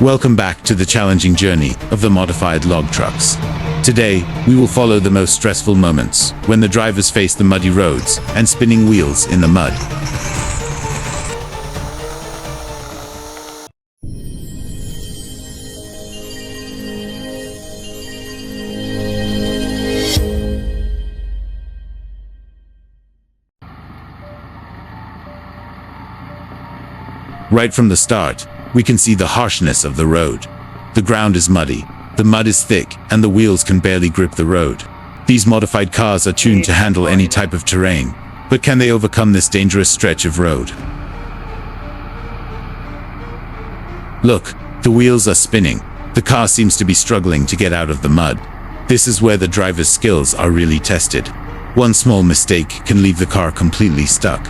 Welcome back to the challenging journey of the modified log trucks. Today, we will follow the most stressful moments when the drivers face the muddy roads and spinning wheels in the mud. Right from the start, we can see the harshness of the road. The ground is muddy, the mud is thick, and the wheels can barely grip the road. These modified cars are tuned to handle any type of terrain, but can they overcome this dangerous stretch of road? Look, the wheels are spinning. The car seems to be struggling to get out of the mud. This is where the driver's skills are really tested. One small mistake can leave the car completely stuck.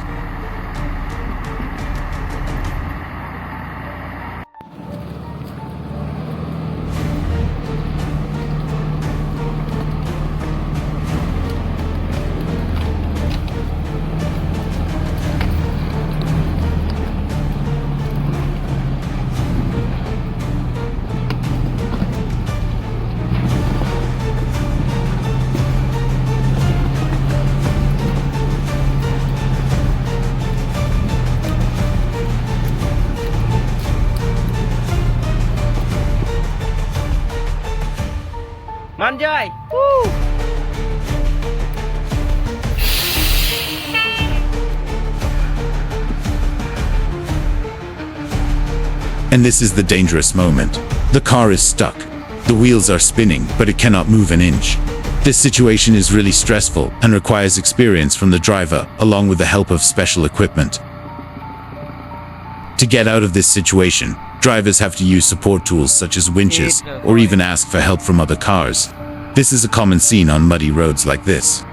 Mạnh chơi. And this is the dangerous moment. The car is stuck. The wheels are spinning, but it cannot move an inch. This situation is really stressful and requires experience from the driver, along with the help of special equipment. To get out of this situation, drivers have to use support tools such as winches, or even ask for help from other cars. This is a common scene on muddy roads like this.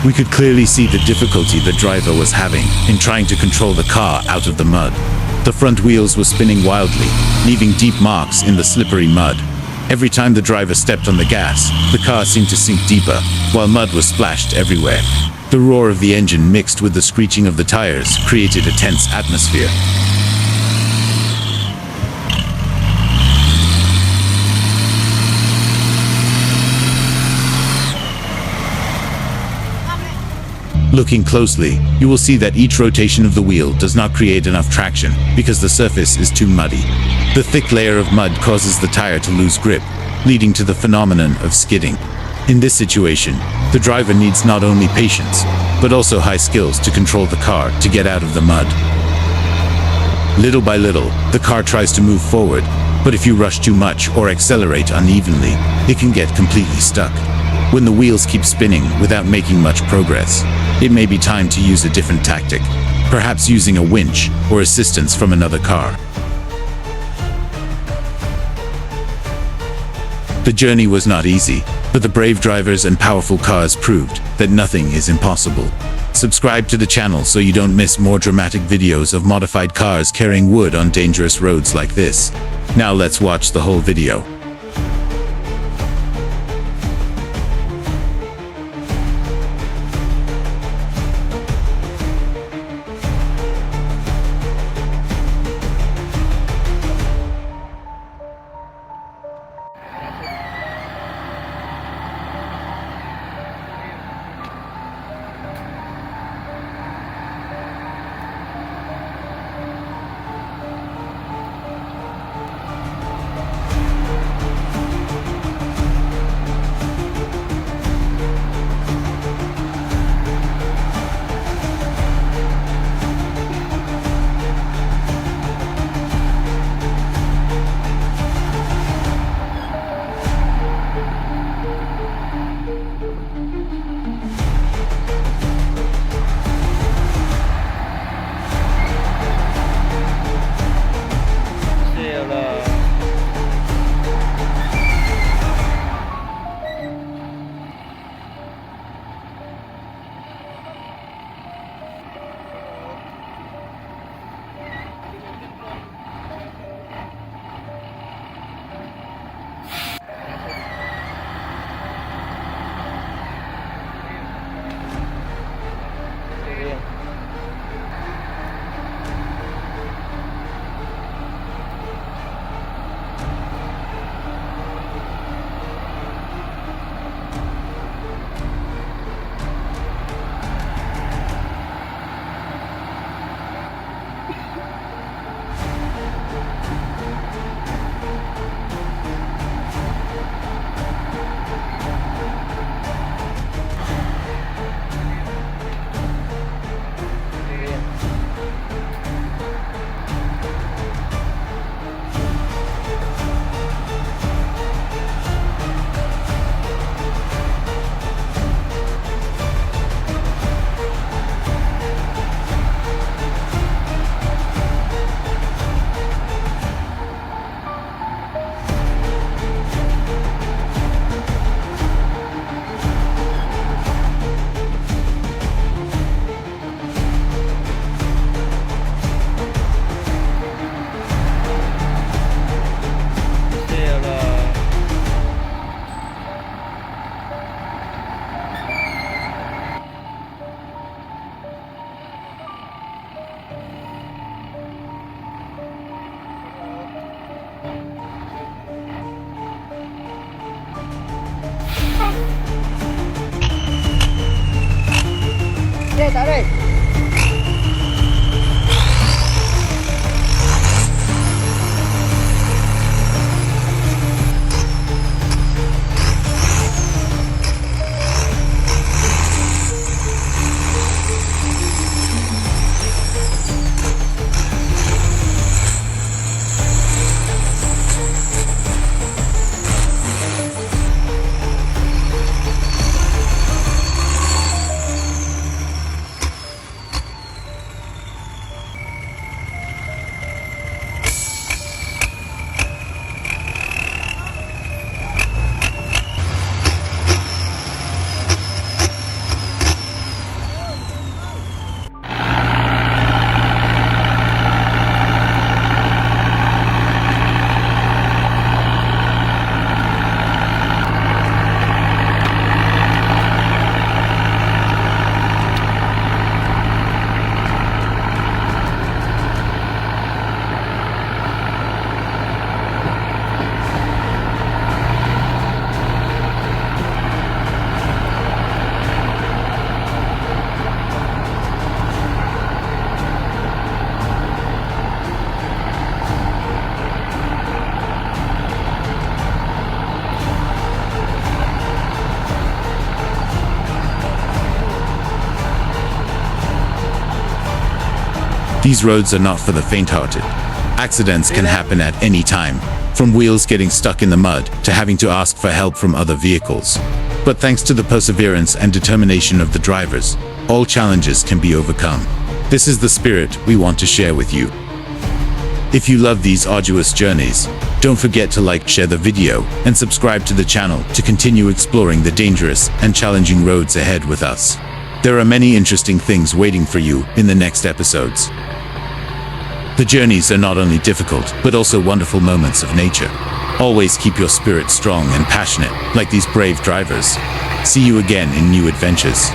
We could clearly see the difficulty the driver was having in trying to control the car out of the mud. The front wheels were spinning wildly, leaving deep marks in the slippery mud. Every time the driver stepped on the gas, the car seemed to sink deeper, while mud was splashed everywhere. The roar of the engine mixed with the screeching of the tires created a tense atmosphere. Looking closely, you will see that each rotation of the wheel does not create enough traction because the surface is too muddy. The thick layer of mud causes the tire to lose grip, leading to the phenomenon of skidding. In this situation, the driver needs not only patience, but also high skills to control the car to get out of the mud. Little by little, the car tries to move forward, but if you rush too much or accelerate unevenly, it can get completely stuck. When the wheels keep spinning without making much progress, it may be time to use a different tactic, perhaps using a winch or assistance from another car. The journey was not easy, but the brave drivers and powerful cars proved that nothing is impossible. Subscribe to the channel so you don't miss more dramatic videos of modified cars carrying wood on dangerous roads like this. Now let's watch the whole video. đây, tại đây. These roads are not for the faint-hearted. Accidents can happen at any time, from wheels getting stuck in the mud to having to ask for help from other vehicles. But thanks to the perseverance and determination of the drivers, all challenges can be overcome. This is the spirit we want to share with you. If you love these arduous journeys, don't forget to like, share the video, and subscribe to the channel to continue exploring the dangerous and challenging roads ahead with us. There are many interesting things waiting for you in the next episodes. The journeys are not only difficult, but also wonderful moments of nature. Always keep your spirit strong and passionate, like these brave drivers. See you again in new adventures.